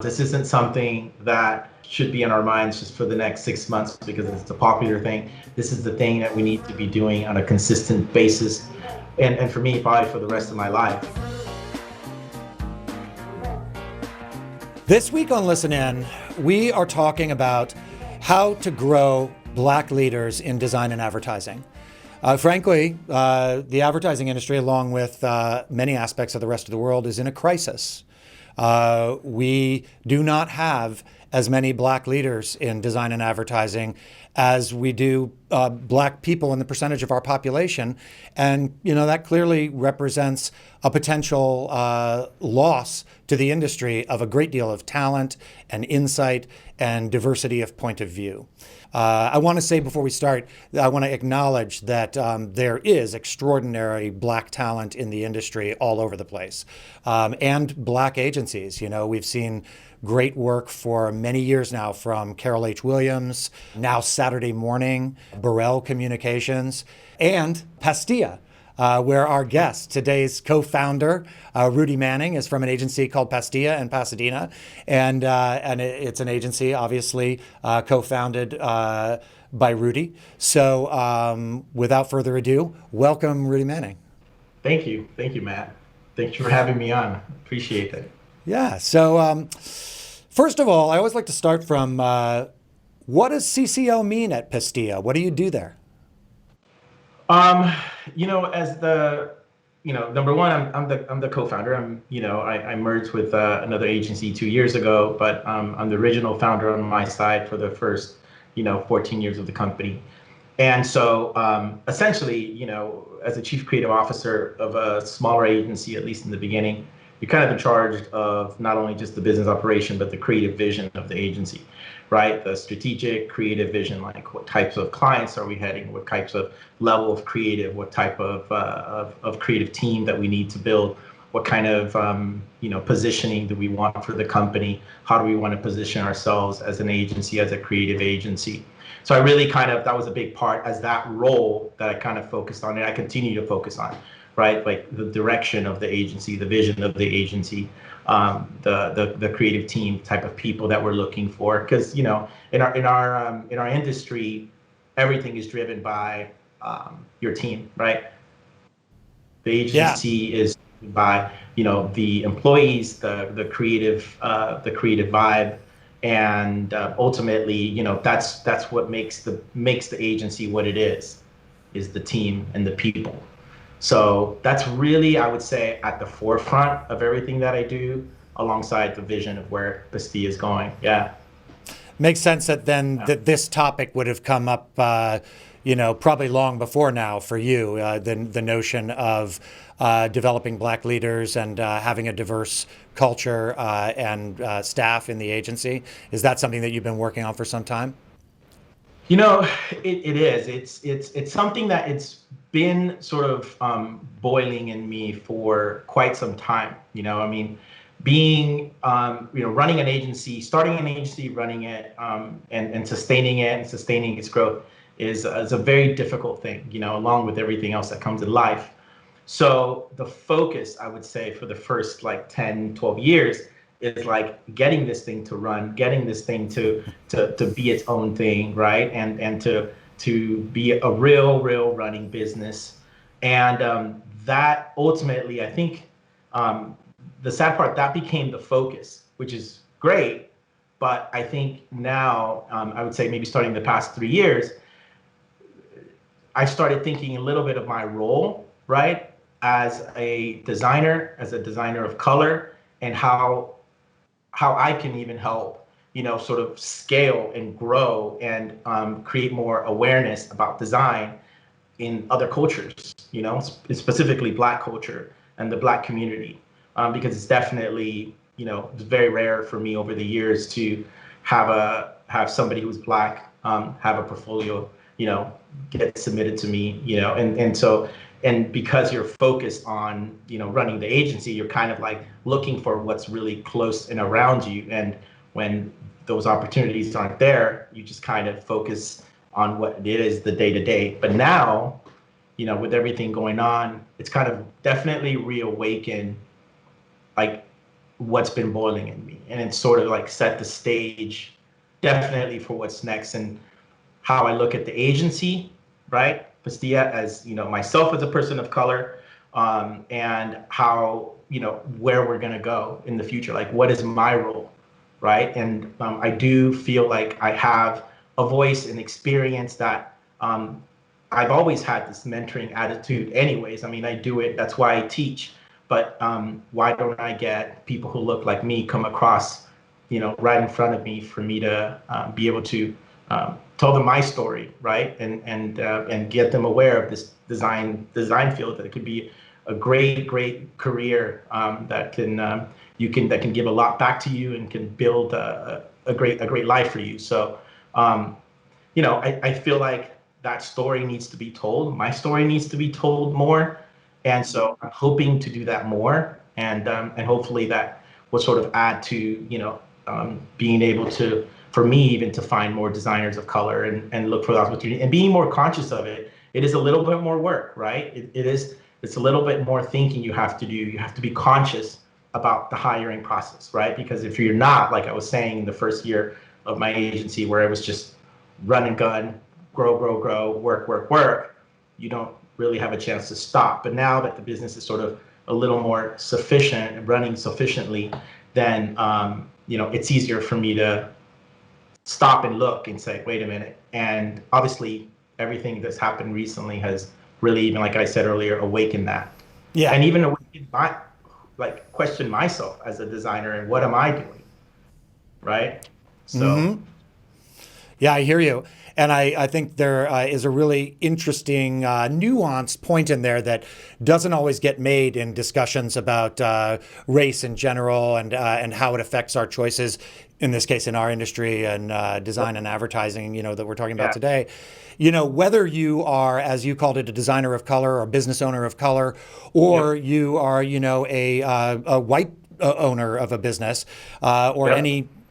This isn't something that should be in our minds just for the next 6 months because it's a popular thing. This is the thing that we need to be doing on a consistent basis. And for me, probably for the rest of my life. This week on Listen In, we are talking about how to grow Black leaders in design and advertising. Frankly, the advertising industry, along with many aspects of the rest of the world, is in a crisis. We do not have as many Black leaders in design and advertising as we do Black people in the percentage of our population. And, that clearly represents a potential loss to the industry of a great deal of talent and insight and diversity of point of view. I want to say before we start, I want to acknowledge that there is extraordinary Black talent in the industry all over the place, and Black agencies. We've seen great work for many years now from Carol H. Williams, now Saturday Morning, Burrell Communications, and Pastilla, where our guest, today's co-founder, Rudy Manning, is from an agency called Pastilla in Pasadena. And it's an agency, obviously, co-founded by Rudy. So without further ado, welcome, Rudy Manning. Thank you. Thank you, Matt. Thank you for having me on. Appreciate it. Yeah. So first of all, I always like to start from what does aCCO mean at Pastilla? What do you do there? As the, number one, I'm the co-founder. I merged with another agency 2 years ago, but I'm the original founder on my side for the first, 14 years of the company. And so essentially, as a chief creative officer of a smaller agency, at least in the beginning, you're kind of in charge of not only just the business operation, but the creative vision of the agency, right? The strategic creative vision, like what types of clients are we heading, what types of level of creative, what type of creative team that we need to build, what kind of positioning do we want for the company, how do we want to position ourselves as an agency, as a creative agency. So I really that was a big part as that role that I kind of focused on, and I continue to focus on, right? Like the direction of the agency, the vision of the agency, the creative team type of people that we're looking for. Because in our industry, everything is driven by your team, right? The agency is by the employees, the creative vibe, and ultimately that's what makes the agency what it is the team and the people. So that's really, I would say, at the forefront of everything that I do, alongside the vision of where Pastilla is going. Yeah. Makes sense that this topic would have come up, probably long before now for you, the notion of developing Black leaders and having a diverse culture and staff in the agency. Is that something that you've been working on for some time? It is. It's something that it's been sort of boiling in me for quite some time. Being running an agency, starting an agency, running it, and sustaining it and sustaining its growth is a very difficult thing. Along with everything else that comes in life. So the focus, I would say, for the first 10, 12 years is getting this thing to run, getting this thing to be its own thing, right? And to be a real running business. And that ultimately, I think, the sad part, that became the focus, which is great. But I think now, I would say maybe starting the past 3 years, I started thinking a little bit of my role, right? As a designer of color, and how I can even help, sort of scale and grow and create more awareness about design in other cultures, specifically Black culture and the Black community, because it's definitely, it's very rare for me over the years to have somebody who's Black have a portfolio, get submitted to me, and because you're focused on, running the agency, you're kind of looking for what's really close and around you. And when those opportunities aren't there, you just kind of focus on what it is, the day to day. But now, with everything going on, it's kind of definitely reawakened what's been boiling in me. and it's sort of like set the stage definitely for what's next, and how I look at the agency, right? Pastia, as myself as a person of color, and how, where we're going to go in the future. Like, what is my role, right? And I do feel like I have a voice and experience that I've always had this mentoring attitude anyways. I mean, I do it, that's why I teach. But why don't I get people who look like me come across, right in front of me, for me to be able to tell them my story, right? And get them aware of this design field, that it could be a great career, that can give a lot back to you and can build a great life for you. So I feel like that story needs to be told. My story needs to be told more. And so I'm hoping to do that more, and hopefully that will sort of add to, being able to, for me even, to find more designers of color and look for the opportunity and being more conscious of it. It is a little bit more work, right? It's a little bit more thinking you have to do. You have to be conscious about the hiring process, right? Because if you're not, like I was saying in the first year of my agency, where it was just run and gun, grow, work, you don't really have a chance to stop. But now that the business is sort of a little more sufficient and running sufficiently, then it's easier for me to stop and look and say, wait a minute. And obviously everything that's happened recently has really, even like I said earlier, awakened that. Yeah. And even awakened question myself as a designer, and what am I doing? Right? So Mm-hmm. Yeah, I hear you. And I think there is a really interesting nuanced point in there that doesn't always get made in discussions about race in general, and how it affects our choices, in this case in our industry, and design and advertising, that we're talking about today. Whether you are, as you called it, a designer of color or a business owner of color, or you are, a white owner of a business, or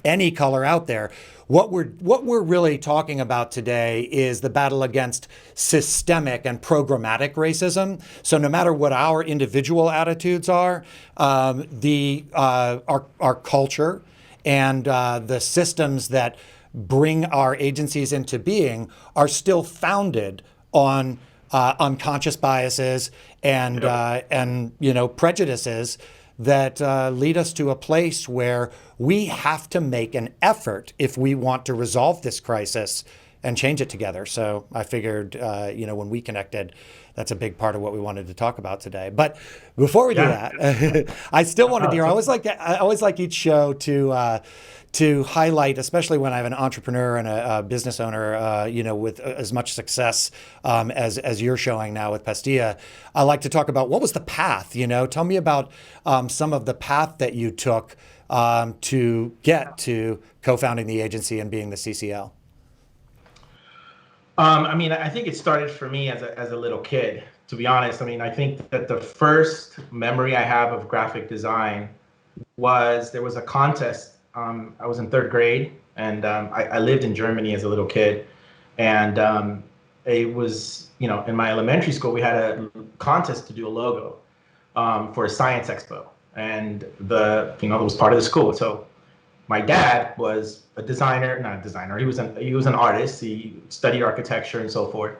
any color out there. What we're really talking about today is the battle against systemic and programmatic racism. So no matter what our individual attitudes are, our culture and the systems that bring our agencies into being are still founded on unconscious biases and prejudices that lead us to a place where we have to make an effort if we want to resolve this crisis and change it together. So I figured, when we connected, that's a big part of what we wanted to talk about today. But before we do that, I still wanted to hear. I always like each show to highlight, especially when I have an entrepreneur and a business owner, with as much success as you're showing now with Pastia. I like to talk about, what was the path? Tell me about some of the path that you took to get to co-founding the agency and being the CCO. I think it started for me as a little kid, to be honest. I think that the first memory I have of graphic design was, there was a contest. I was in third grade, and I lived in Germany as a little kid. And it was, in my elementary school, we had a contest to do a logo for a science expo. And it was part of the school. So my dad was a designer, not a designer, he was an artist. He studied architecture and so forth.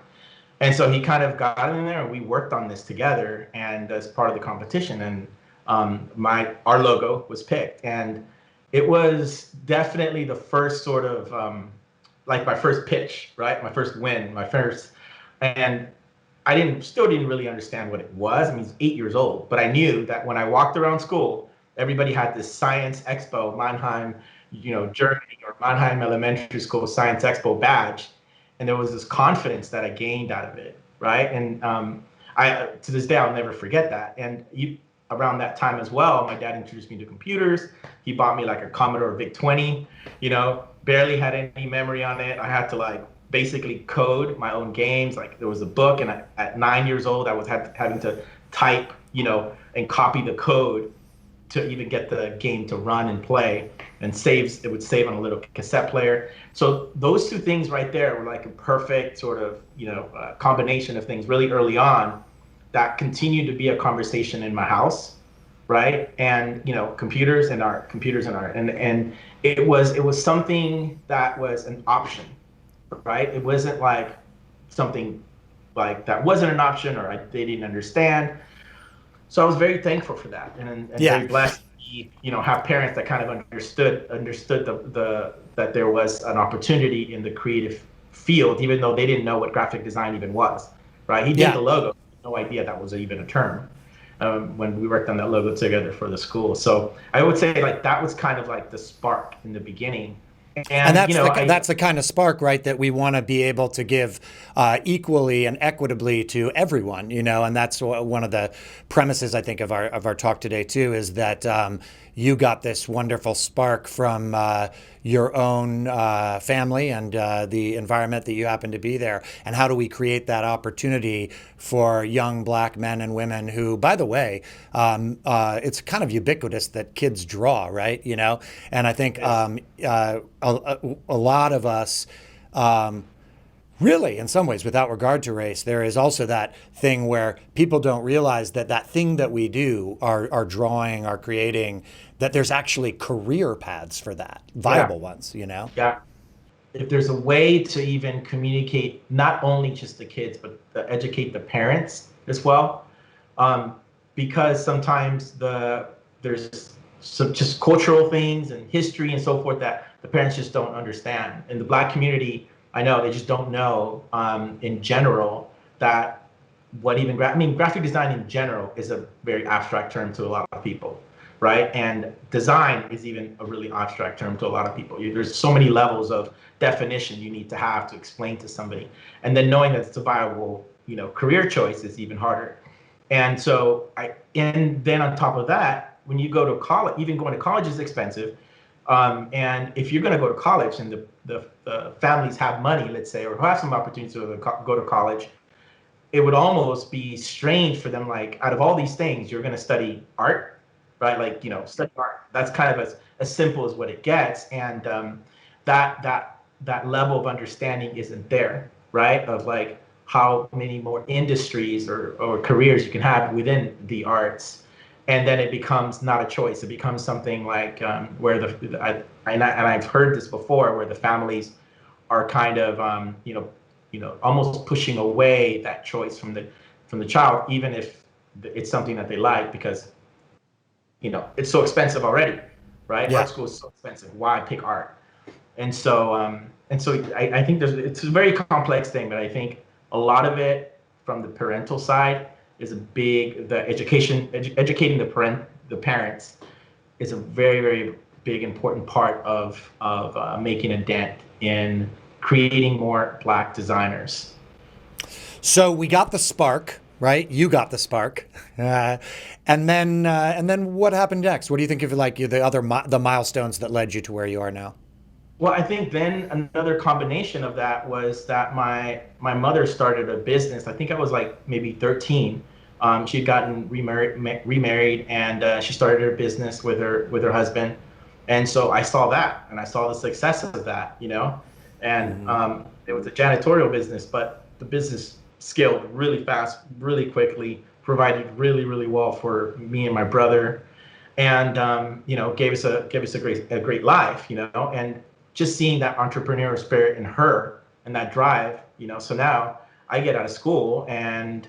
And so he kind of got in there, and we worked on this together, and as part of the competition. And our logo was picked. And it was definitely the first sort of, my first pitch, right? My first win, and I still didn't really understand what it was. I was 8 years old, but I knew that when I walked around school, everybody had this science expo, Mannheim, Germany, or Mannheim Elementary School Science Expo badge. And there was this confidence that I gained out of it, right? And to this day, I'll never forget that. And around that time as well, my dad introduced me to computers. He bought me like a Commodore VIC-20, barely had any memory on it. I had to basically code my own games. There was a book, and at 9 years old, I was having to type, and copy the code to even get the game to run and play, and it would save on a little cassette player. So those two things right there were like a perfect sort of, combination of things really early on that continued to be a conversation in my house. right? And computers and art, and it was something that was an option, right? It wasn't like something like that wasn't an option, or they didn't understand. So I was very thankful for that, and Yeah. very blessed to have parents that kind of understood the that there was an opportunity in the creative field, even though they didn't know what graphic design even was, right? He did Yeah. the logo, no idea that was even a term, when we worked on that logo together for the school. So I would say like that was kind of like the spark in the beginning. And And I that's the kind of spark, right, that we want to be able to give equally and equitably to everyone, and that's one of the premises, I think, of our talk today too, is that you got this wonderful spark from your own family and the environment that you happen to be there, and how do we create that opportunity for young Black men and women who, by the way, it's kind of ubiquitous that kids draw, right? And I think a lot of us, really, in some ways, without regard to race, there is also that thing where people don't realize that that thing that we do, our drawing, our creating, that there's actually career paths for that, viable ones. Yeah. If there's a way to even communicate, not only just the kids, but to educate the parents as well, um, because sometimes there's some just cultural things and history and so forth that the parents just don't understand. In the Black community, I know they just don't know, in general, that graphic design in general is a very abstract term to a lot of people, right? And design is even a really abstract term to a lot of people. There's so many levels of definition you need to have to explain to somebody, and then knowing that it's a viable, career choice is even harder. And then on top of that, when you go to college, even going to college is expensive. And if you're going to go to college and the families have money, let's say, or have some opportunity to go to college, it would almost be strange for them, like, out of all these things, you're going to study art, right? Like, study art. That's kind of as simple as what it gets. And that level of understanding isn't there, right? Of like how many more industries or careers you can have within the arts. And then it becomes not a choice. It becomes something like, where I've heard this before, where the families are kind of, almost pushing away that choice from the child, even if it's something that they like, because it's so expensive already, right? Yeah. Art school is so expensive. Why pick art? And so I think it's a very complex thing, but I think a lot of it from the parental side is educating the parents is a very, very big, important part of making a dent in creating more Black designers. So we got the spark, right? You got the spark, and then what happened next? What do you think of the milestones that led you to where you are now? Well, I think then another combination of that was that my mother started a business. I think I was like maybe 13. She had gotten remarried, and she started her business with her husband. And so I saw that, and I saw the success of that, and it was a janitorial business, but the business scaled really fast, really quickly, provided really, really well for me and my brother, and gave us a great life, and just seeing that entrepreneurial spirit in her and that drive, so now I get out of school and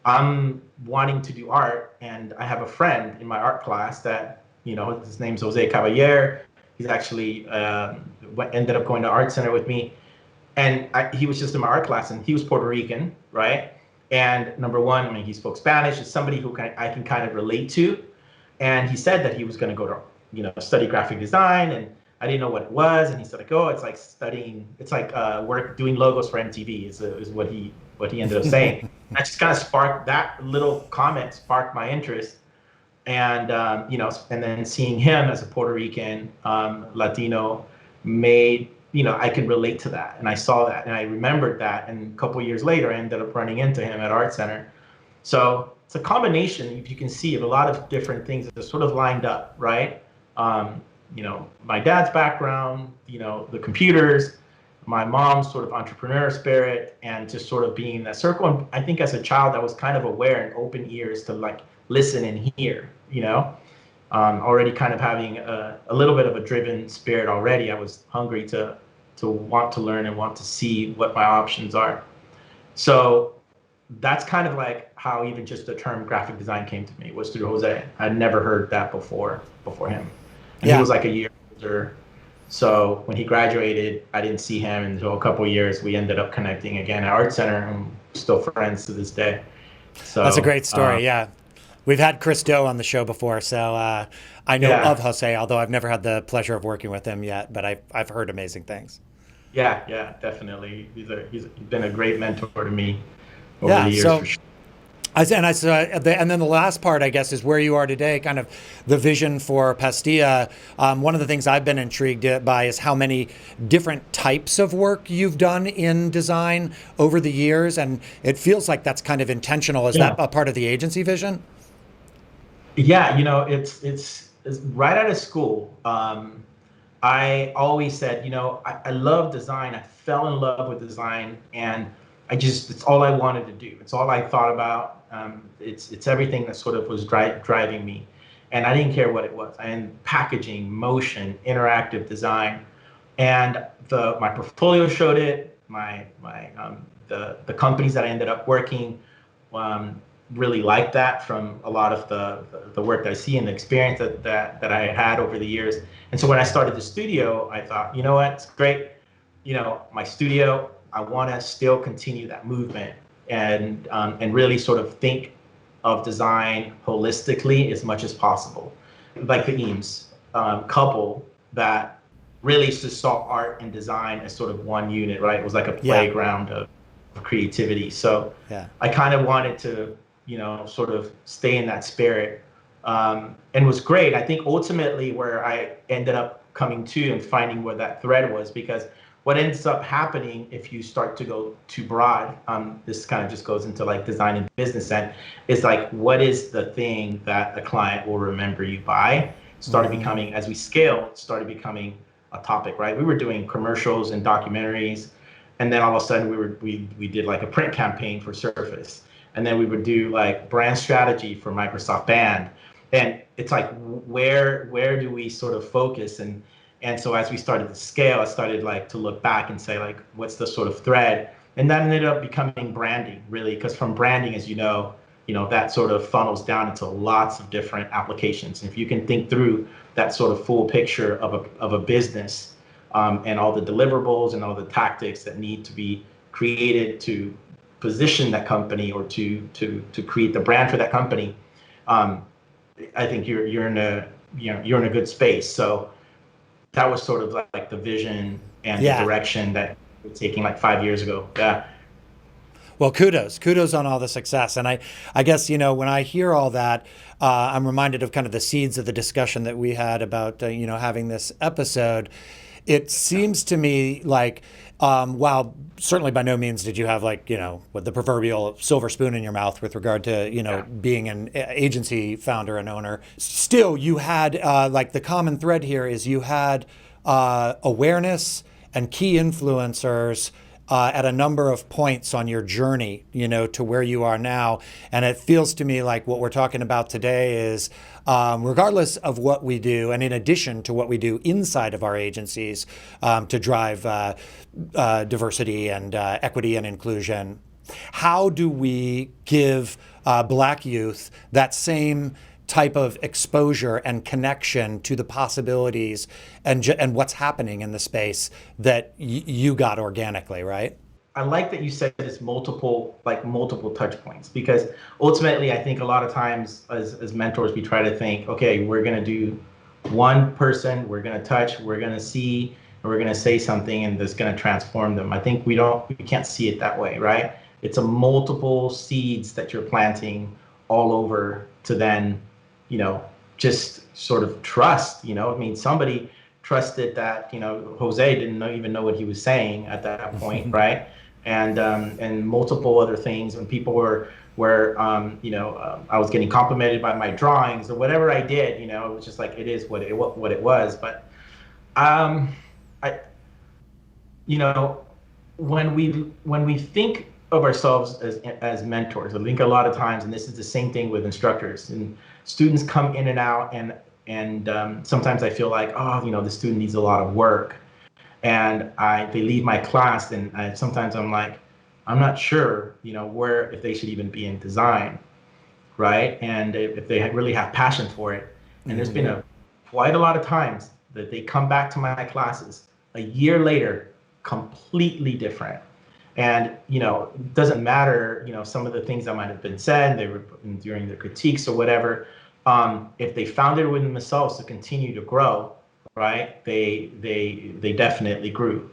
I'm wanting to do art, and I have a friend in my art class that, his name's Jose Caballero. He's actually ended up going to art center with me, and he was just in my art class, and he was Puerto Rican, right? And number one, I mean, he spoke Spanish. It's somebody who I can kind of relate to. And he said that he was going to go to, study graphic design, and I didn't know what it was. And he said, like, oh, it's like work doing logos for MTV is what he ended up saying. I just kind of sparked that little comment, sparked my interest. And and then seeing him as a Puerto Rican, Latino, made, I could relate to that, and I saw that, and I remembered that, and a couple of years later I ended up running into him at Art Center. So it's a combination, if you can see, of a lot of different things that are sort of lined up, right? My dad's background, the computers, my mom's sort of entrepreneur spirit, and just sort of being in that circle. And I think as a child, I was kind of aware and open ears to like listen and hear, already kind of having a little bit of a driven spirit already. I was hungry to want to learn and want to see what my options are. So that's kind of like how even just the term graphic design came to me, was through Jose. I'd never heard that before him. And he was like a year older. So when he graduated, I didn't see him until a couple of years. We ended up connecting again at Art Center, and we're still friends to this day. So that's a great story. Yeah. We've had Chris Do on the show before, so I know of Jose, although I've never had the pleasure of working with him yet, but I've heard amazing things. Yeah, definitely. He's been a great mentor to me over the years, for sure. And then the last part, I guess, is where you are today, kind of the vision for Pasadena. One of the things I've been intrigued by is how many different types of work you've done in design over the years. And it feels like that's kind of intentional. Is that a part of the agency vision? Yeah, it's right out of school. I always said, I love design. I fell in love with design, and it's all I wanted to do. It's all I thought about. It's everything that sort of was driving me, and I didn't care what it was. And packaging, motion, interactive design, and my portfolio showed it. The companies that I ended up working really liked that from a lot of the work that I see and the experience that I had over the years. And so when I started the studio, I thought, you know what, it's great. My studio, I want to still continue that movement and really sort of think of design holistically as much as possible. Like the Eames couple that really just saw art and design as sort of one unit, right? It was like a playground of creativity. So I kind of wanted to, sort of stay in that spirit. And was great. I think ultimately where I ended up coming to and finding where that thread was, because what ends up happening if you start to go too broad, this kind of just goes into like design and business end, is like, what is the thing that a client will remember you by? Started becoming, as we scaled, started becoming a topic, right? We were doing commercials and documentaries, and then all of a sudden we did like a print campaign for Surface, and then we would do like brand strategy for Microsoft Band. And it's like, where do we sort of focus? And so as we started to scale, I started like to look back and say like, what's the sort of thread? And that ended up becoming branding, really, because from branding, as you know, that sort of funnels down into lots of different applications. And if you can think through that sort of full picture of a business and all the deliverables and all the tactics that need to be created to position that company or to create the brand for that company, I think you're in a good space. So that was sort of like the vision and the direction that we're taking like 5 years ago. Yeah. Well, kudos on all the success. And I guess, when I hear all that, I'm reminded of kind of the seeds of the discussion that we had about, having this episode. It seems to me like, while certainly by no means did you have like, with the proverbial silver spoon in your mouth with regard to, being an agency founder and owner, still you had like the common thread here is you had awareness and key influencers at a number of points on your journey, to where you are now. And it feels to me like what we're talking about today is, regardless of what we do, and in addition to what we do inside of our agencies to drive diversity and equity and inclusion, how do we give Black youth that same type of exposure and connection to the possibilities and what's happening in the space that you got organically, right? I like that you said it's multiple touch points, because ultimately I think a lot of times as mentors, we try to think, okay, we're going to do one person, we're going to touch, we're going to see, and we're going to say something, and that's going to transform them. I think we can't see it that way, right? It's a multiple seeds that you're planting all over to then, just sort of trust, I mean, somebody trusted that, Jose didn't even know what he was saying at that point, right? And multiple other things when people were I was getting complimented by my drawings or whatever I did, it was just like, it is what it was. But, when we think of ourselves as mentors, I think a lot of times, and this is the same thing with instructors, and students come in and out, and And sometimes I feel like, oh, the student needs a lot of work. And they leave my class, and sometimes I'm like, I'm not sure, where, if they should even be in design, right? And if they really have passion for it. And there's been quite a lot of times that they come back to my classes a year later, completely different. And, it doesn't matter, some of the things that might have been said, they were during the critiques or whatever. If they found it within themselves to continue to grow, right, they definitely grew.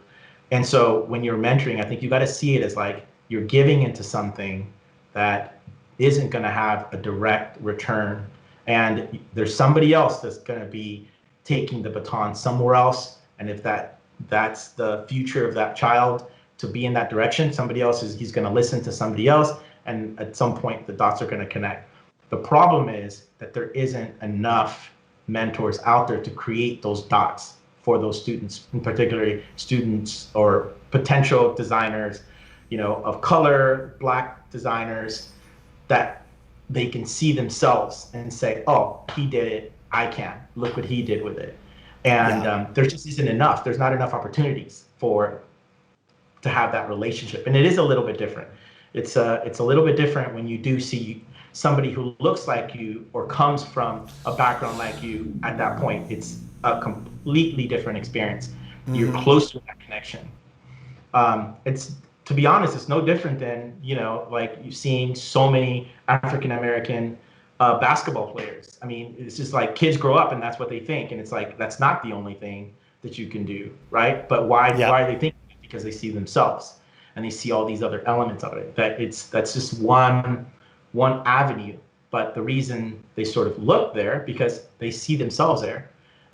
And so when you're mentoring, I think you got to see it as like you're giving into something that isn't going to have a direct return. And there's somebody else that's going to be taking the baton somewhere else. And if that's the future of that child, to be in that direction, somebody else he's going to listen to somebody else. And at some point, the dots are going to connect. The problem is that there isn't enough mentors out there to create those dots for those students, in particularly students or potential designers, of color, Black designers, that they can see themselves and say, oh, he did it, I can. Look what he did with it. And there just isn't enough. There's not enough opportunities to have that relationship. And it is a little bit different. It's a little bit different when you do see somebody who looks like you or comes from a background like you. At that point, it's a completely different experience. You're close to that connection. It's, to be honest, it's no different than, like you seeing so many African American basketball players. I mean, it's just like kids grow up and that's what they think. And it's like, that's not the only thing that you can do, right? But why are they thinking? Because they see themselves and they see all these other elements of it. That's just one avenue. But the reason they sort of look there, because they see themselves there.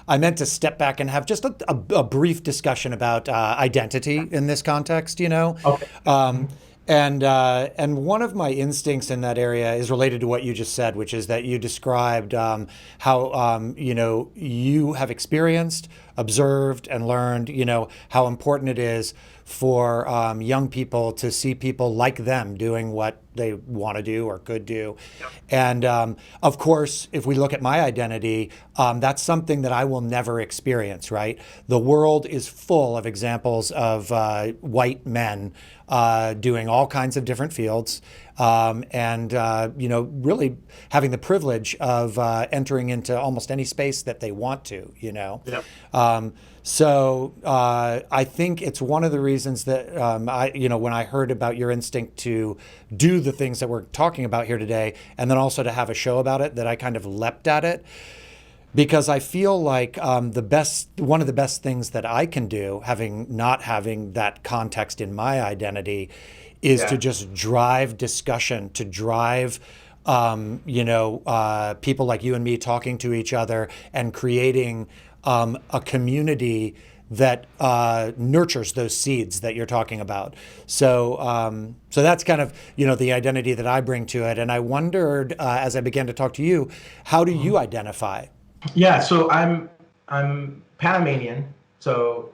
I meant to step back and have just a brief discussion about identity in this context, Okay. And one of my instincts in that area is related to what you just said, which is that you described how you have experienced, observed, and learned how important it is for young people to see people like them doing what they want to do or could do. Yep. And of course, if we look at my identity, that's something that I will never experience, right? The world is full of examples of white men doing all kinds of different fields, and really having the privilege of entering into almost any space that they want to, Yep. So I think it's one of the reasons that when I heard about your instinct to do the things that we're talking about here today, and then also to have a show about it, that I kind of leapt at it. Because I feel like one of the best things that I can do, not having that context in my identity, is to just drive discussion, to drive people like you and me talking to each other and creating a community that nurtures those seeds that you're talking about. So that's kind of the identity that I bring to it. And I wondered as I began to talk to you, how do you identify? Yeah, so I'm Panamanian. So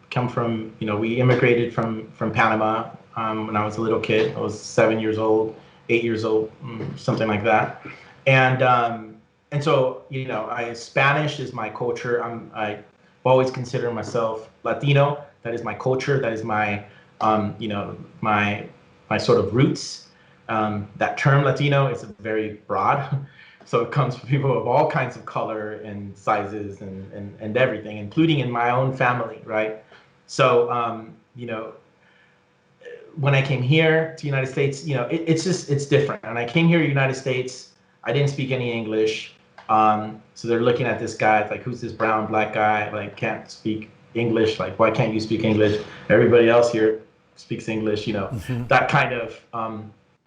come from, we immigrated from Panama when I was a little kid. I was 7 years old, 8 years old, something like that. And so, Spanish is my culture. I always consider myself Latino. That is my culture. That is my, my sort of roots. That term Latino is very broad. So it comes from people of all kinds of color and sizes and everything, including in my own family, right? So, when I came here to the United States, it's different. And I came here to the United States, I didn't speak any English. So they're looking at this guy, like, who's this brown black guy, like, can't speak English, like, why can't you speak English? Everybody else here speaks English, that kind of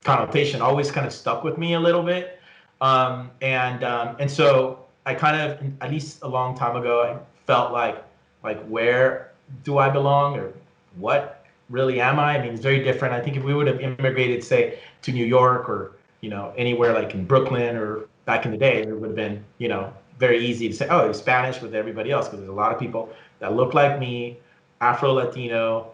connotation always kind of stuck with me a little bit. And so I kind of, at least a long time ago, I felt like where do I belong, or what really am I? I mean, it's very different. I think if we would have immigrated, say, to New York or, anywhere like in Brooklyn or back in the day, it would have been, very easy to say, oh, it's Spanish with everybody else, because there's a lot of people that look like me, Afro-Latino,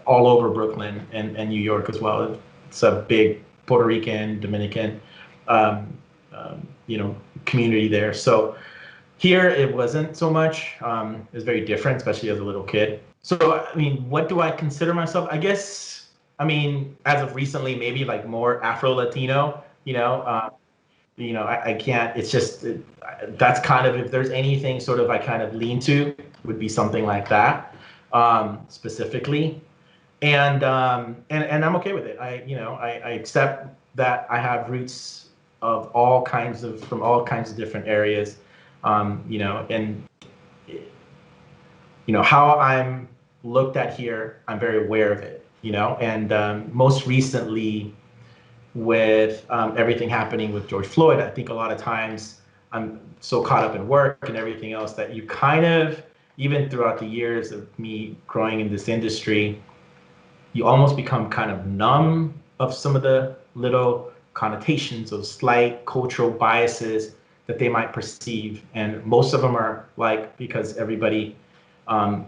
all over Brooklyn and New York as well. It's a big Puerto Rican, Dominican, community there. So here it wasn't so much. It was very different, especially as a little kid. So I mean, what do I consider myself? I guess, I mean, as of recently, maybe like more Afro-Latino. I can't. It's just that's kind of, if there's anything sort of I kind of lean to, would be something like that, specifically. And I'm okay with it. I accept that I have roots of from all kinds of different areas, and how I'm looked at here, I'm very aware of it, and most recently with everything happening with George Floyd, I think a lot of times I'm so caught up in work and everything else that you kind of, even throughout the years of me growing in this industry, you almost become kind of numb of some of the little connotations of slight cultural biases that they might perceive. And most of them are like, because everybody,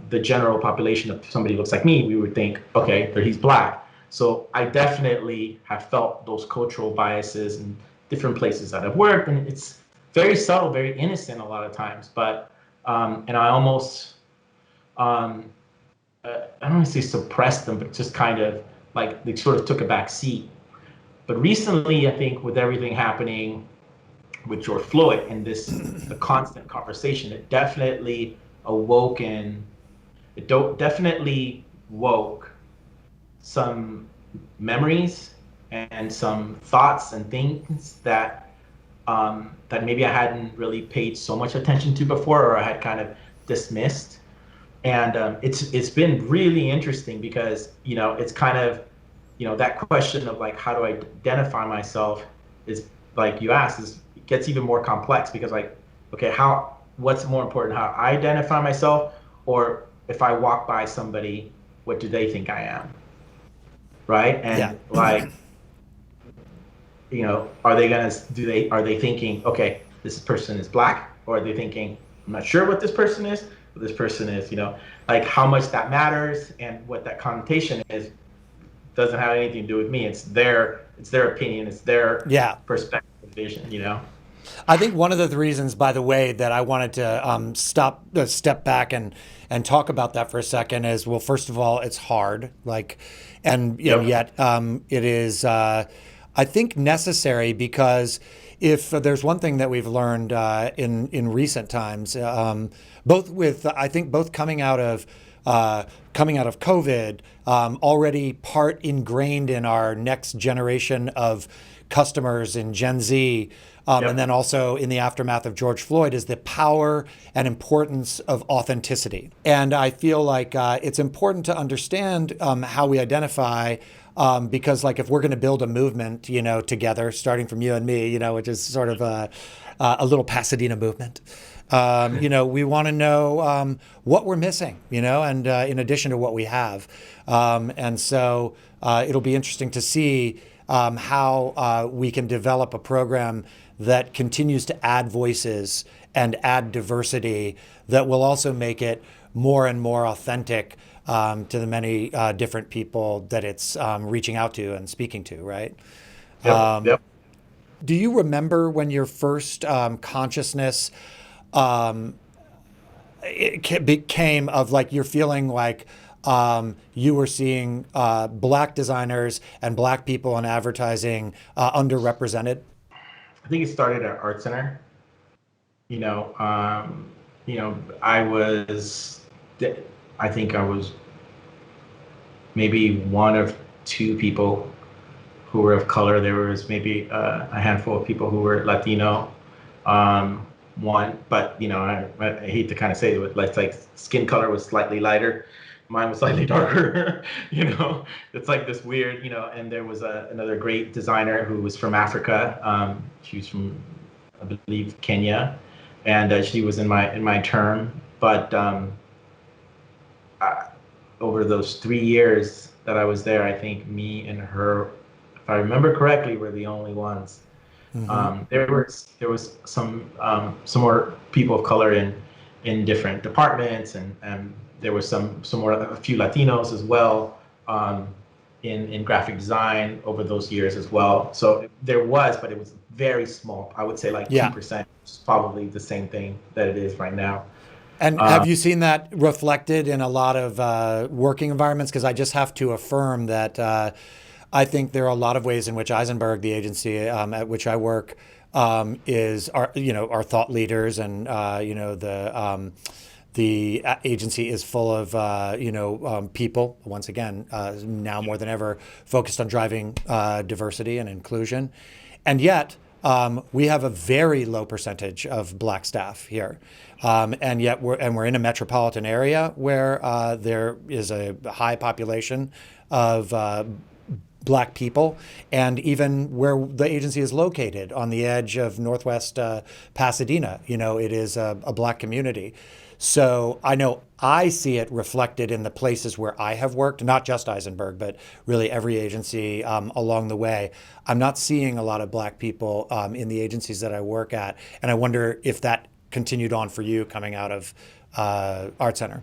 the general population of somebody looks like me, we would think, okay, but he's Black. So I definitely have felt those cultural biases in different places that I've worked. And it's very subtle, very innocent a lot of times. But, and I almost, I don't want to say suppressed them, but just kind of like they sort of took a back seat. But recently, I think with everything happening with George Floyd and the constant conversation, it definitely definitely woke some memories and some thoughts and things that maybe I hadn't really paid so much attention to before, or I had kind of dismissed. And it's been really interesting because it's kind of that question of like, how do I identify myself, is like you asked, it gets even more complex because like, okay, what's more important, how I identify myself, or if I walk by somebody, what do they think I am? Right? And Yeah. like, are they thinking, okay, this person is Black, or are they thinking, I'm not sure what this person is, but this person is, like how much that matters and what that connotation is doesn't have anything to do with me. It's their opinion, it's their perspective, vision, I think one of the reasons, by the way, that I wanted to step back and talk about that for a second is, well, first of all, it's hard, and yet it is, I think, necessary, because if there's one thing that we've learned in recent times, both coming out of COVID, already part ingrained in our next generation of customers in Gen Z, and then also in the aftermath of George Floyd, is the power and importance of authenticity. And I feel like it's important to understand how we identify, because like if we're going to build a movement, together, starting from you and me, which is sort of a little Pasadena movement. We want to know what we're missing, and in addition to what we have. And so it'll be interesting to see how we can develop a program that continues to add voices and add diversity that will also make it more and more authentic to the many different people that it's reaching out to and speaking to, right? Yep. Do you remember when your first consciousness it became of like you're feeling like you were seeing Black designers and Black people in advertising underrepresented? I think it started at Art Center. I think I was maybe one of two people who were of color. There was maybe a handful of people who were Latino. One, but I hate to kind of say it, like skin color was slightly lighter, mine was slightly darker. It's like this weird, and there was another great designer who was from Africa. She was from, I believe, Kenya, and she was in my term. But over those 3 years that I was there, I think me and her, if I remember correctly, were the only ones. Mm-hmm. There was some more people of color in different departments, and there was a few Latinos as well. in graphic design over those years as well. So there was, but it was very small. I would say like Yeah. 2%, which is probably the same thing that it is right now. And have you seen that reflected in a lot of working environments? Because I just have to affirm that I think there are a lot of ways in which Eisenberg, the agency at which I work, is our thought leaders, and the agency is full of people. Once again, now more than ever, focused on driving diversity and inclusion, and yet. We have a very low percentage of Black staff here, and yet we're in a metropolitan area where there is a high population of Black people, and even where the agency is located on the edge of Northwest Pasadena, it is a Black community. So I know I see it reflected in the places where I have worked, not just Eisenberg, but really every agency along the way. I'm not seeing a lot of Black people in the agencies that I work at. And I wonder if that continued on for you coming out of Art Center.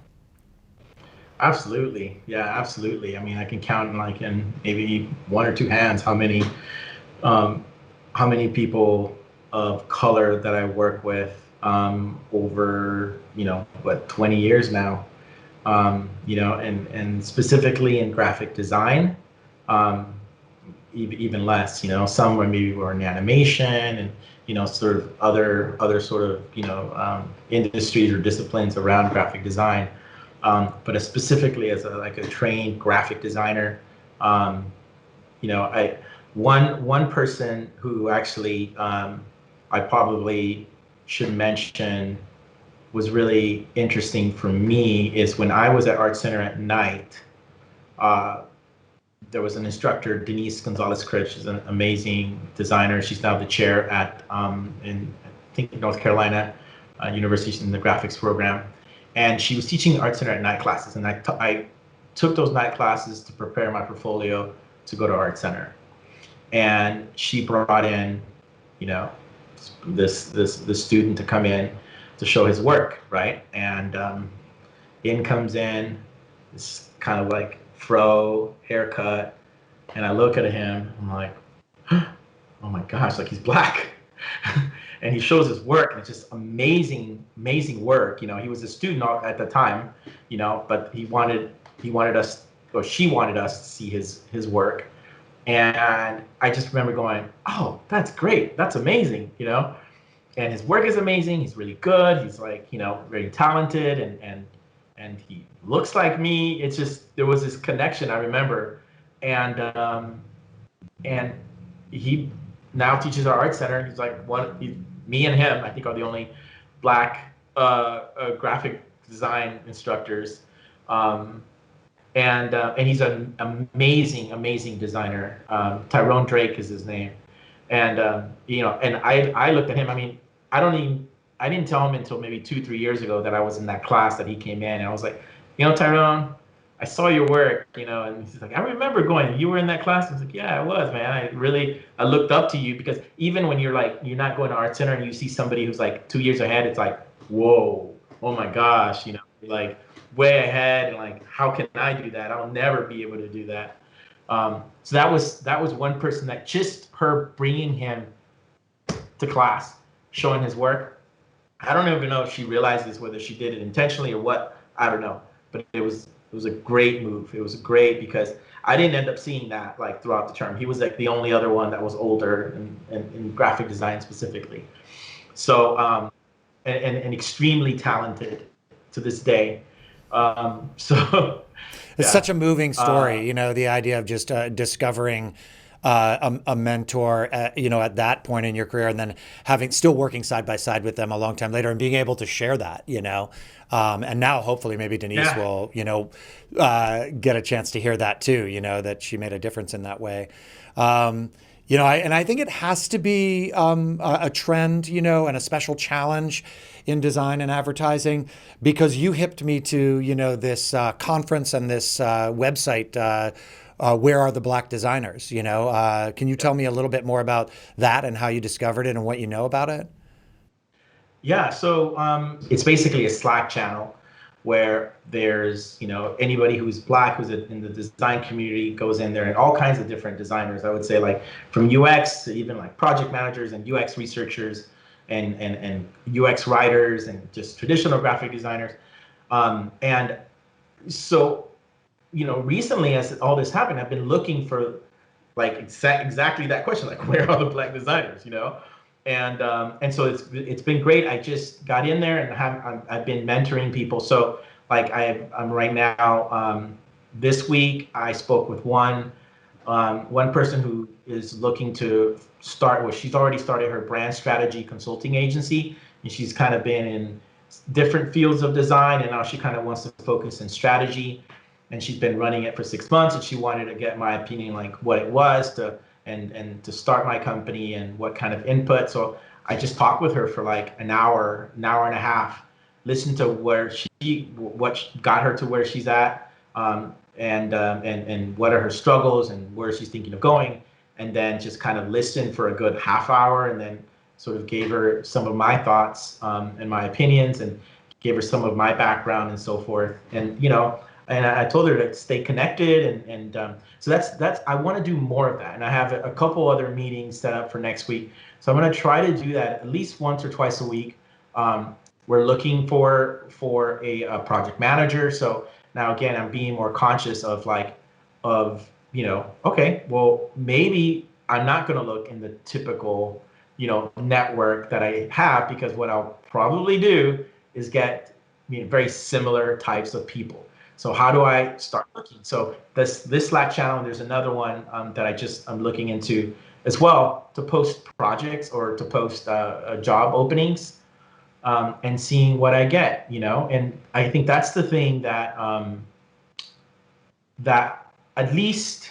Absolutely. Yeah, absolutely. I mean, I can count in maybe one or two hands how many people of color that I work with over 20 years now, and specifically in graphic design, even less. Some were maybe were in animation and sort of other sort of industries or disciplines around graphic design, but specifically as a trained graphic designer, I one person who actually I probably should mention was really interesting for me is when I was at Art Center at night, there was an instructor, Denise Gonzalez-Critch, is an amazing designer. She's now the chair at, in I think North Carolina University in the graphics program. And she was teaching Art Center at night classes. And I took those night classes to prepare my portfolio to go to Art Center. And she brought in, this student to come in to show his work, right? And in comes in this kind of like fro haircut, and I look at him, I'm like, oh my gosh, like he's Black. And he shows his work, and it's just amazing work. He was a student at the time, but he wanted us, or she wanted us to see his work. And I just remember going, oh, that's great. That's amazing, And his work is amazing. He's really good. He's like, very talented, and he looks like me. It's just, there was this connection, I remember. And he now teaches our Art Center. He's like me and him, I think, are the only Black graphic design instructors. And he's an amazing designer. Tyrone Drake is his name. And and I looked at him. I mean, I didn't tell him until maybe 2-3 years ago that I was in that class that he came in. And I was like, Tyrone, I saw your work, and he's like, I remember going, you were in that class? I was like, yeah, I was, man. I looked up to you, because even when you're not going to Art Center and you see somebody who's like 2 years ahead, it's like, whoa, oh my gosh, like way ahead, and like, how can I do that? I'll never be able to do that. So that was one person that just her bringing him to class, showing his work. I don't even know if she realizes whether she did it intentionally or what. I don't know, but it was a great move. It was great because I didn't end up seeing that like throughout the term. He was like the only other one that was older and in graphic design specifically. So and extremely talented to this day. It's such a moving story, the idea of just discovering a mentor, at that point in your career, and then still working side by side with them a long time later, and being able to share that, and now hopefully maybe Denise will, get a chance to hear that too, that she made a difference in that way. I think it has to be a trend, and a special challenge in design and advertising, because you hipped me to, this conference and this website, Where Are the Black Designers? Can you tell me a little bit more about that and how you discovered it and what you know about it? Yeah, so it's basically a Slack channel where there's, anybody who's Black, who's in the design community goes in there, and all kinds of different designers. I would say, like, from UX to even like project managers and UX researchers and UX writers and just traditional graphic designers. And so, recently, as all this happened, I've been looking for like exactly that question, like, where are the Black designers, and so it's been great. I just got in there and I've been mentoring people. So like I'm right now, this week I spoke with one person who is looking to start, well, she's already started her brand strategy consulting agency, and she's kind of been in different fields of design, and now she kind of wants to focus in strategy. And she's been running it for 6 months, and she wanted to get my opinion, like what it was to to start my company and what kind of input. So I just talked with her for like an hour and a half, listened to what got her to where she's at, and what are her struggles and where she's thinking of going, and then just kind of listened for a good half hour, and then sort of gave her some of my thoughts and my opinions, and gave her some of my background and so forth. And and I told her to stay connected, and so that's I want to do more of that, and I have a couple other meetings set up for next week. So I'm going to try to do that at least once or twice a week. We're looking for a project manager. So now again, I'm being more conscious of okay, well, maybe I'm not going to look in the typical network that I have, because what I'll probably do is get very similar types of people. So how do I start looking? So this Slack channel, there's another one that I'm looking into as well, to post projects or to post job openings, and seeing what I get, And I think that's the thing that that at least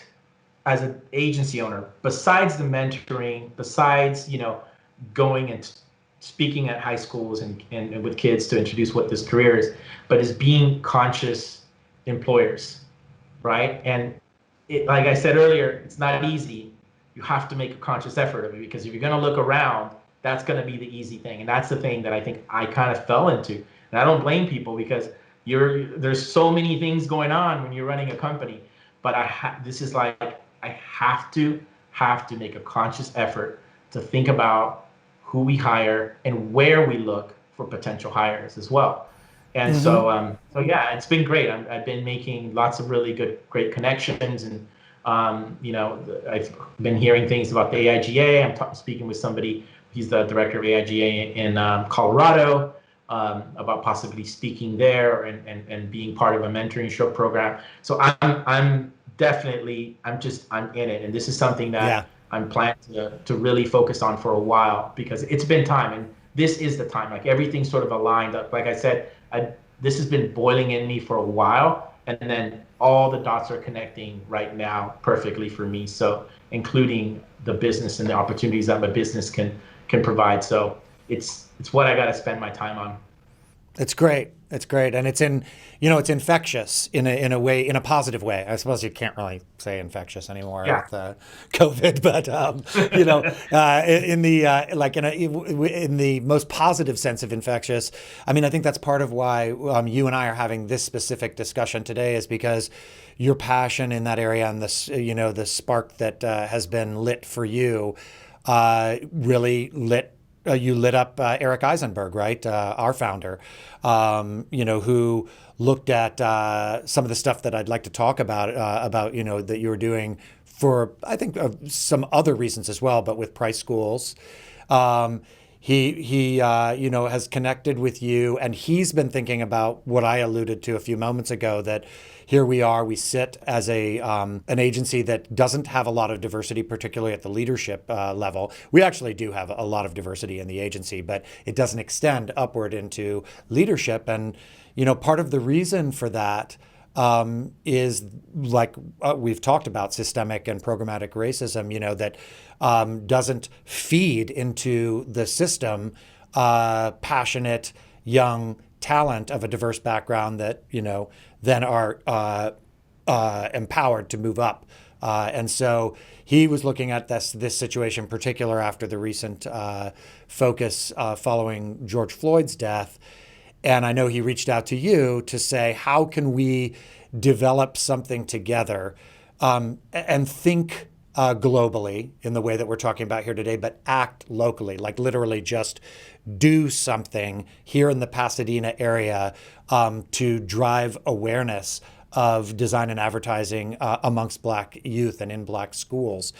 as an agency owner, besides the mentoring, besides going and speaking at high schools and with kids to introduce what this career is, but is being conscious employers, right? And like I said earlier, it's not easy. You have to make a conscious effort of it, because if you're going to look around, that's going to be the easy thing. And that's the thing that I think I kind of fell into. And I don't blame people, because there's so many things going on when you're running a company. But this is like, I have to make a conscious effort to think about who we hire and where we look for potential hires as well. And so yeah, it's been great. I've been making lots of really great connections, and I've been hearing things about the AIGA. I'm speaking with somebody. He's the director of AIGA in Colorado, about possibly speaking there and being part of a mentoring program. So I'm definitely I'm in it, and this is something that I'm planning to really focus on for a while, because it's been time, and this is the time. Like, everything's sort of aligned up. Like I said, this has been boiling in me for a while, and then all the dots are connecting right now perfectly for me. So, including the business and the opportunities that my business can provide. So it's what I got to spend my time on. It's great. It's great. And it's it's infectious in a way, in a positive way. I suppose you can't really say infectious anymore with COVID, but in the most positive sense of infectious. I mean, I think that's part of why you and I are having this specific discussion today, is because your passion in that area and the spark that has been lit for you really lit. You lit up Eric Eisenberg, right? Our founder, who looked at some of the stuff that I'd like to talk about that you were doing for, I think, some other reasons as well, but with price schools. He has connected with you, and he's been thinking about what I alluded to a few moments ago, that here we sit as an agency that doesn't have a lot of diversity, particularly at the leadership level. We actually do have a lot of diversity in the agency, but it doesn't extend upward into leadership. And, part of the reason for that is, like we've talked about, systemic and programmatic racism, that doesn't feed into the system passionate young talent of a diverse background that, then are empowered to move up. And so he was looking at this situation in particular after the recent focus following George Floyd's death. And I know he reached out to you to say, how can we develop something together and think globally in the way that we're talking about here today, but act locally, like literally just do something here in the Pasadena area to drive awareness of design and advertising amongst Black youth and in Black schools.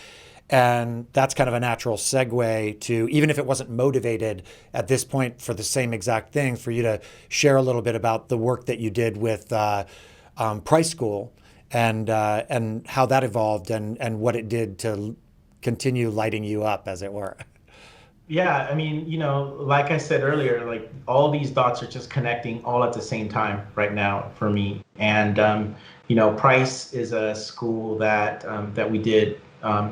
And that's kind of a natural segue to, even if it wasn't motivated at this point for the same exact thing, for you to share a little bit about the work that you did with Price School and how that evolved and what it did to continue lighting you up, as it were. Yeah, I mean, like I said earlier, like all these dots are just connecting all at the same time right now for me. And Price is a school that we did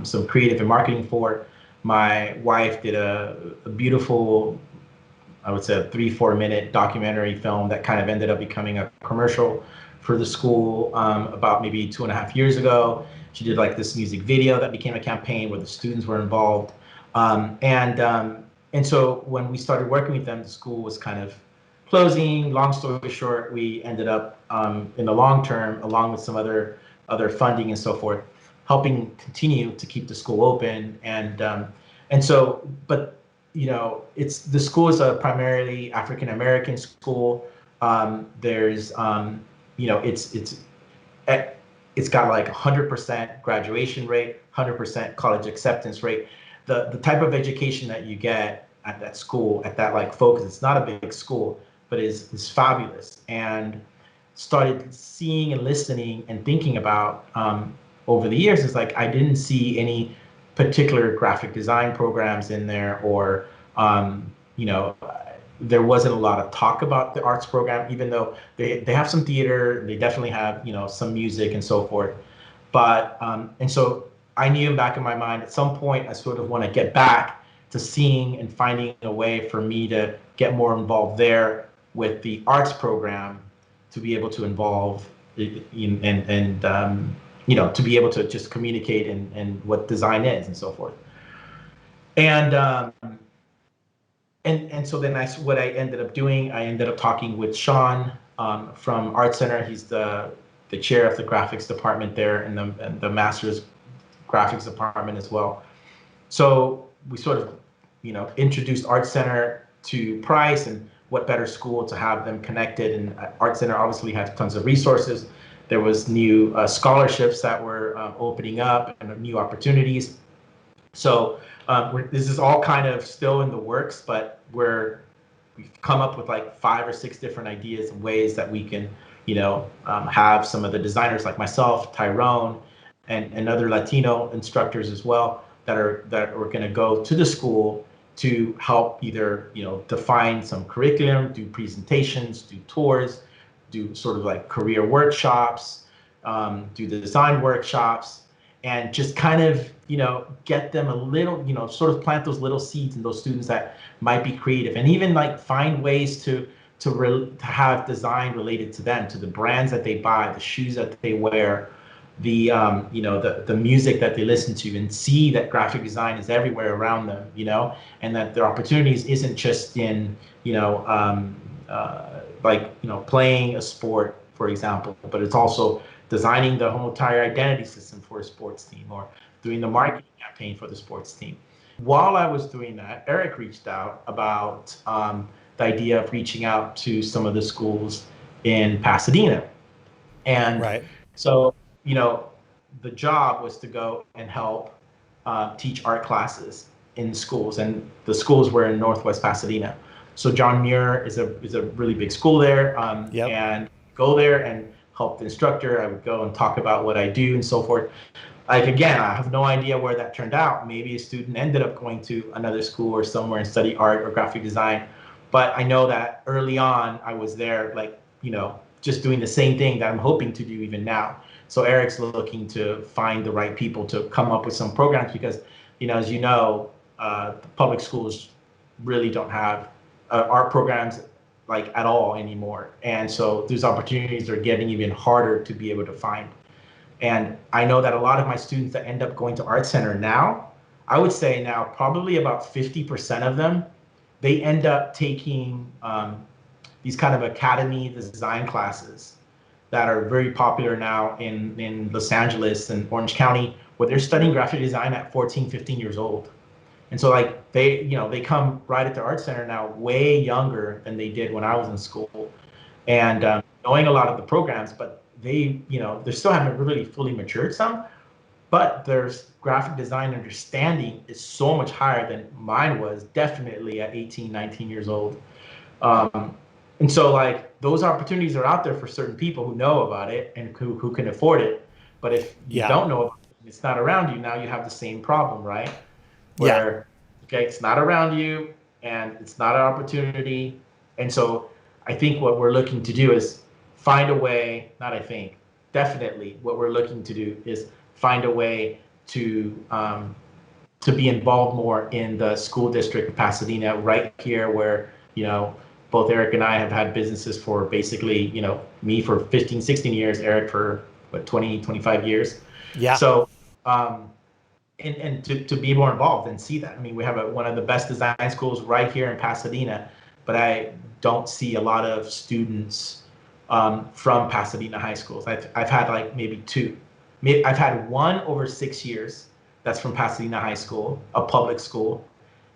some creative and marketing for. My wife did a beautiful, I would say, a 3-4 minute documentary film that kind of ended up becoming a commercial for the school about maybe 2.5 years ago. She did like this music video that became a campaign where the students were involved. And so when we started working with them, the school was kind of closing. Long story short, we ended up in the long term, along with some other funding and so forth, helping continue to keep the school open. And so, but it's the school is a primarily African American school. There's it's got like 100% graduation rate, 100% college acceptance rate. The type of education that you get at that school, at that like focus, it's not a big school, but is fabulous. And started seeing and listening and thinking about over the years is like I didn't see any particular graphic design programs in there, or there wasn't a lot of talk about the arts program, even though they have some theater, they definitely have some music and so forth. But and so I knew back in my mind at some point I sort of want to get back to seeing and finding a way for me to get more involved there with the arts program, to be able to involve and to be able to just communicate and what design is and so forth. And so then what I ended up doing, I ended up talking with Sean from Art Center. He's the chair of the graphics department there and the master's graphics department as well. So we sort of, introduced Art Center to Price, and what better school to have them connected. And Art Center obviously has tons of resources. There was new scholarships that were opening up and new opportunities. So this is all kind of still in the works, but we've come up with like 5 or 6 different ideas and ways that we can, have some of the designers like myself, Tyrone, and other Latino instructors as well that are going to go to the school to help either define some curriculum, do presentations, do tours, do sort of like career workshops, do the design workshops, and just kind of get them a little, sort of plant those little seeds in those students that might be creative, and even like find ways to have design related to them, to the brands that they buy, the shoes that they wear, the the music that they listen to, and see that graphic design is everywhere around them, and that their opportunities isn't just in playing a sport, for example, but it's also designing the whole entire identity system for a sports team, or doing the marketing campaign for the sports team. While I was doing that, Eric reached out about the idea of reaching out to some of the schools in Pasadena. And Right. so, the job was to go and help teach art classes in schools, and the schools were in Northwest Pasadena. So John Muir is a really big school there, Yep. and go there and help the instructor. I would go and talk about what I do and so forth. Like, again, I have no idea where that turned out. Maybe a student ended up going to another school or somewhere and study art or graphic design. But I know that early on I was there, like, just doing the same thing that I'm hoping to do even now. So Eric's looking to find the right people to come up with some programs, because, as the public schools really don't have art programs like at all anymore. And so those opportunities are getting even harder to be able to find. And I know that a lot of my students that end up going to Art Center now, I would say now probably about 50% of them, they end up taking these kind of academy design classes that are very popular now in Los Angeles and Orange County, where they're studying graphic design at 14, 15 years old. And so like they come right at the art center now way younger than they did when I was in school, and knowing a lot of the programs, but they still haven't really fully matured some, but their graphic design understanding is so much higher than mine was, definitely at 18, 19 years old. And so like those opportunities are out there for certain people who know about it and who can afford it. But if you don't know about it, it's not around you, now you have the same problem, right? Where, okay, it's not around you and it's not an opportunity. And so I think what we're looking to do is find a way, not I think, definitely what we're looking to do is find a way to be involved more in the school district of Pasadena, right here where, both Eric and I have had businesses for basically, me for 15, 16 years, Eric for 20, 25 years. Yeah. So, and to be more involved and see that. I mean, we have one of the best design schools right here in Pasadena, but I don't see a lot of students from Pasadena high schools. I've had like maybe two. I've had one over 6 years that's from Pasadena High School, a public school,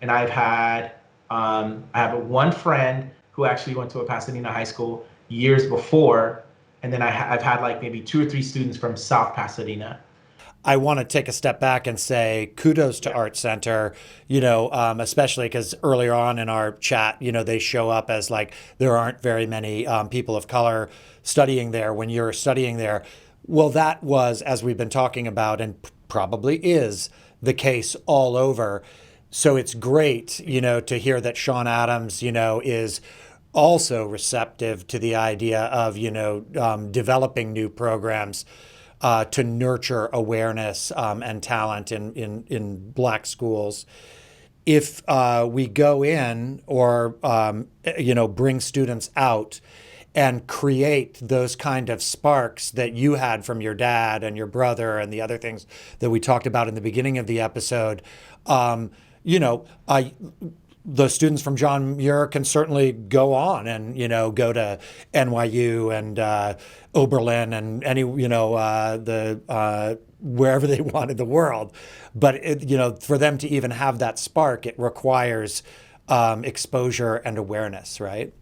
and I have one friend who actually went to a Pasadena high school years before, and then I've had like maybe 2 or 3 students from South Pasadena. I want to take a step back and say kudos to Art Center, especially because earlier on in our chat, they show up as like there aren't very many people of color studying there when you're studying there. Well, that was, as we've been talking about, and probably is the case all over. So it's great, to hear that Sean Adams, is also receptive to the idea of, developing new programs to nurture awareness and talent in Black schools. If we go in or, bring students out and create those kind of sparks that you had from your dad and your brother and the other things that we talked about in the beginning of the episode, the students from John Muir can certainly go on and, go to NYU and Oberlin and any, wherever they want in the world. But, for them to even have that spark, it requires exposure and awareness, right?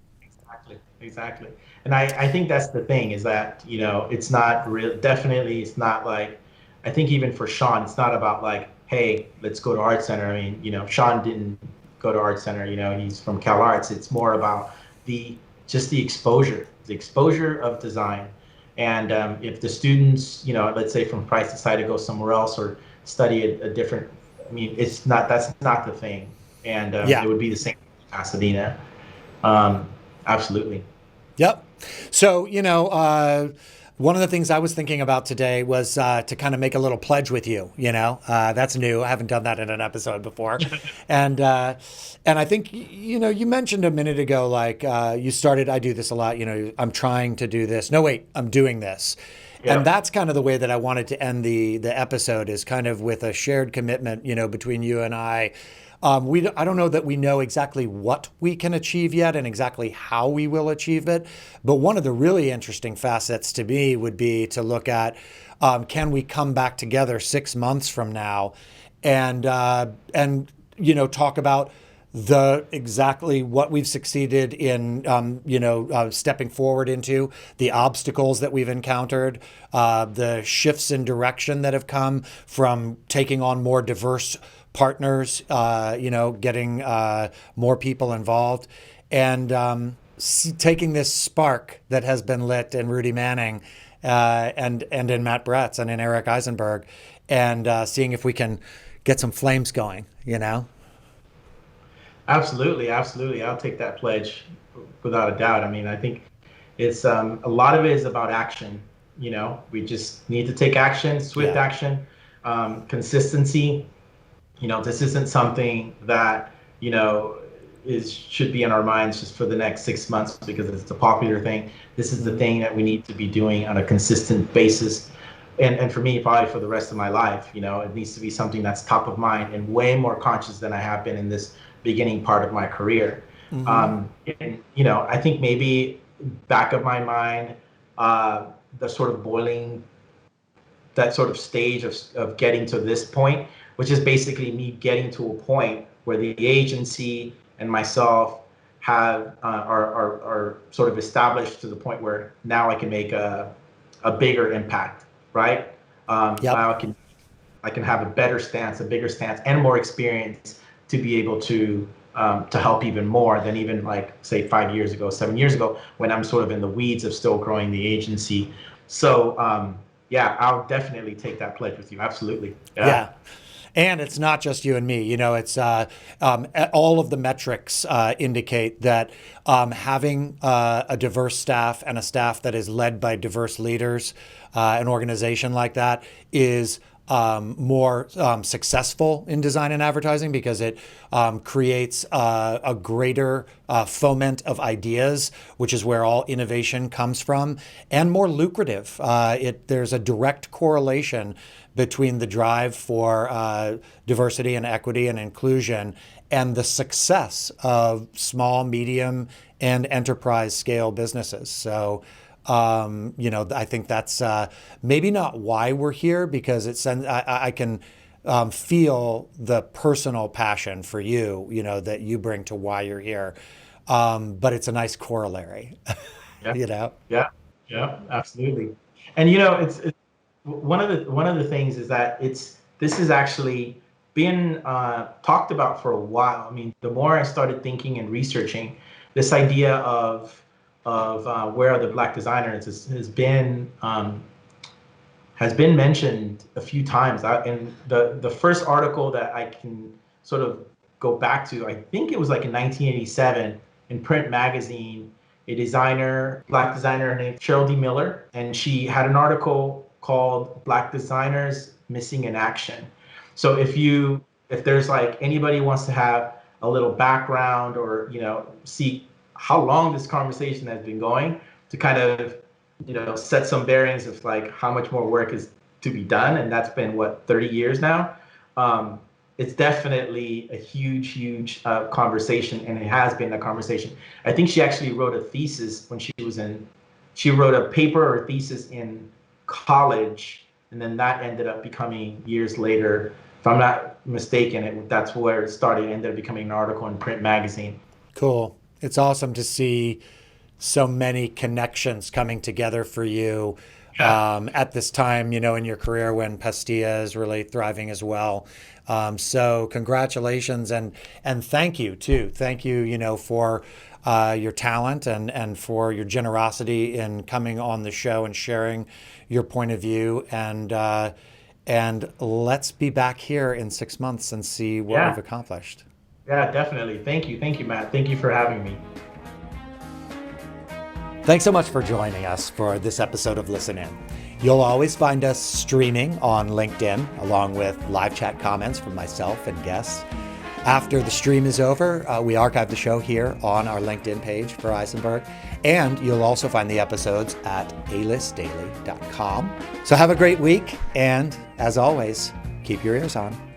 Exactly. And I think that's the thing is that, it's not real. Definitely, it's not like, I think even for Sean, it's not about like, hey, let's go to Art Center. I mean, Sean didn't go to Art Center, he's from Cal Arts. It's more about the exposure of design. And if the students, let's say from Price decide to go somewhere else or study a different, I mean, that's not the thing. And it would be the same in Pasadena. Absolutely. Yep. So, one of the things I was thinking about today was to kind of make a little pledge with you. That's new. I haven't done that in an episode before. And I think, you mentioned a minute ago, like you started, I do this a lot, I'm trying to do this. No, wait, I'm doing this. Yeah. And that's kind of the way that I wanted to end the episode is kind of with a shared commitment, between you and I. I don't know that we know exactly what we can achieve yet and exactly how we will achieve it. But one of the really interesting facets to me would be to look at, can we come back together 6 months from now and talk about exactly what we've succeeded in, stepping forward into, the obstacles that we've encountered, the shifts in direction that have come from taking on more diverse partners, getting more people involved, and taking this spark that has been lit in Rudy Manning and in Matt Bretz and in Eric Eisenberg, and seeing if we can get some flames going, Absolutely. I'll take that pledge without a doubt. I mean, I think it's a lot of it is about action. We just need to take action, swift action, consistency. This isn't something that, should be in our minds just for the next 6 months because it's a popular thing. This is the thing that we need to be doing on a consistent basis. And for me, probably for the rest of my life, it needs to be something that's top of mind and way more conscious than I have been in this beginning part of my career. And, I think maybe back of my mind, the sort of boiling, that sort of stage of getting to this point, which is basically me getting to a point where the agency and myself are sort of established to the point where now I can make a bigger impact, right? Yep. I can have a better stance, a bigger stance, and more experience to be able to help even more than even like say 5 years ago, 7 years ago, when I'm sort of in the weeds of still growing the agency. So yeah, I'll definitely take that pledge with you. Absolutely. Yeah. And it's not just you and me. It's all of the metrics indicate that having a diverse staff and a staff that is led by diverse leaders, an organization like that is more successful in design and advertising because it creates a greater foment of ideas, which is where all innovation comes from, and more lucrative. There's a direct correlation between the drive for diversity and equity and inclusion and the success of small, medium, and enterprise scale businesses. So, I think that's maybe not why we're here, because I can feel the personal passion for you, that you bring to why you're here. But it's a nice corollary, Yeah. Yeah, absolutely. And it's one of the things is that this is actually been talked about for a while. I mean, the more I started thinking and researching, this idea of where are the Black designers has been mentioned a few times. In the first article that I can sort of go back to, I think it was like in 1987 in Print magazine, a Black designer named Cheryl D. Miller, and she had an article called Black Designers Missing in Action. So if there's like anybody wants to have a little background or, see how long this conversation has been going, to kind of, set some bearings of like how much more work is to be done. And that's been 30 years now. It's definitely a huge conversation, and it has been a conversation. I think she actually wrote a thesis when she wrote a paper or thesis in college, and then that ended up becoming years later, if I'm not mistaken, that's where it started. It ended up becoming an article in Print magazine. Cool. It's awesome to see so many connections coming together for you at this time, in your career when Pastilla is really thriving as well. So congratulations and thank you too. Thank you, for your talent and for your generosity in coming on the show and sharing your point of view. And let's be back here in 6 months and see what we've accomplished. Yeah, definitely. Thank you, Matt. Thank you for having me. Thanks so much for joining us for this episode of Listen In. You'll always find us streaming on LinkedIn, along with live chat comments from myself and guests. After the stream is over, we archive the show here on our LinkedIn page for Eisenberg, and you'll also find the episodes at AListDaily.com. So have a great week, and as always, keep your ears on.